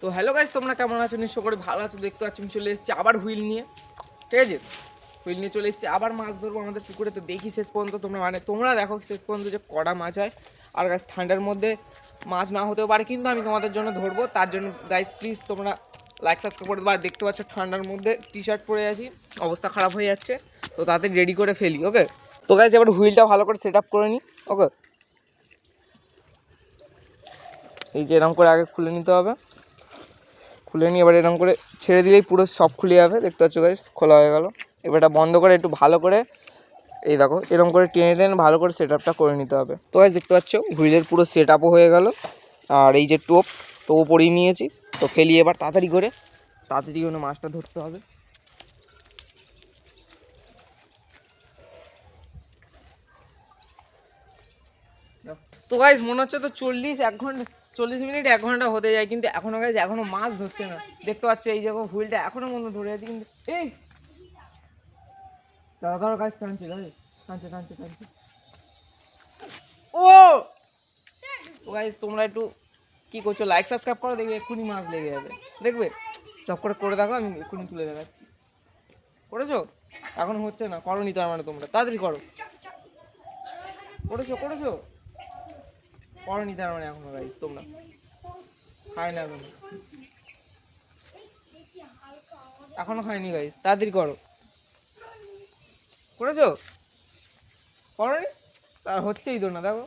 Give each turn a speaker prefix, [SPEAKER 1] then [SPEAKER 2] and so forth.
[SPEAKER 1] তো hello guys, তোমরা কেমন আছো? নিশ্চয় করে ভালো আছো। দেখতে পাচ্ছি আমি চলে এসেছি আবার হুইল নিয়ে, ঠিক আছে? হুইল নিয়ে চলে এসেছি, আবার মাছ ধরবো আমাদের পুকুরে। তো দেখি শেষ পর্যন্ত তোমরা দেখো শেষ পর্যন্ত যে কড়া মাছ হয়। আর গাইস ঠান্ডার মধ্যে মাছ না হতেও পারে, কিন্তু আমি তোমাদের জন্য ধরবো। তার জন্য গাইস প্লিজ তোমরা লাইক সাবস্ক্রাইব করে দেবো। আর দেখতে পাচ্ছ ঠান্ডার মধ্যে টি শার্ট পরে আছি, অবস্থা খারাপ হয়ে যাচ্ছে। তো তাড়াতাড়ি রেডি করে ফেলি, ওকে? তো গাইস এবার হুইলটা ভালো করে সেট আপ করে নিই, ওকে? এই যে এরকম করে আগে খুলে নিতে হবে, খুলে নিয়ে এবার এরকম করে ছেড়ে দিলেই পুরো সব খুলে যাবে। দেখতে পাচ্ছ গাইস, খোলা হয়ে গেল। এবার এটা বন্ধ করে একটু ভালো করে এই দেখো এরকম করে টেনে টেনে ভালো করে সেট আপটা করে নিতে হবে। তো গাইস দেখতে পাচ্ছ হুইলের পুরো সেট আপও হয়ে গেল। আর এই যে টোপ পরিয়ে নিয়েছি। তো ফেলি এবার তাড়াতাড়ি করে মাছটা ধরতে হবে। তো গাইস মনে হচ্ছে তো 40 মিনিট 1 ঘন্টা হতে যায়, কিন্তু এখনো গাইস এখনো মাছ ধরছে না। দেখতে পাচ্ছ এই যে হুইলটা এখনো মনে ধরে আছে, কিন্তু এই ধরো গাছ টানছে, টানছে। ও গাইস তোমরা একটু কি করছো, লাইক সাবস্ক্রাইব করো, দেখবে এক্ষুনি মাছ লেগে যাবে। দেখবে চপ করে দেখো, আমি এক্ষুনি তুলে দেখাচ্ছি। করেছো? এখন হচ্ছে না, করোনি তার মানে তোমরা তাড়াতাড়ি করো। করেছো করোনি তার মানে এখনো গাইস তোমরা খাই না এখনো খাইনি গাইস, তাড়াতাড়ি করো। করেছো? করোনি? তার হচ্ছেই তো না, দেখো।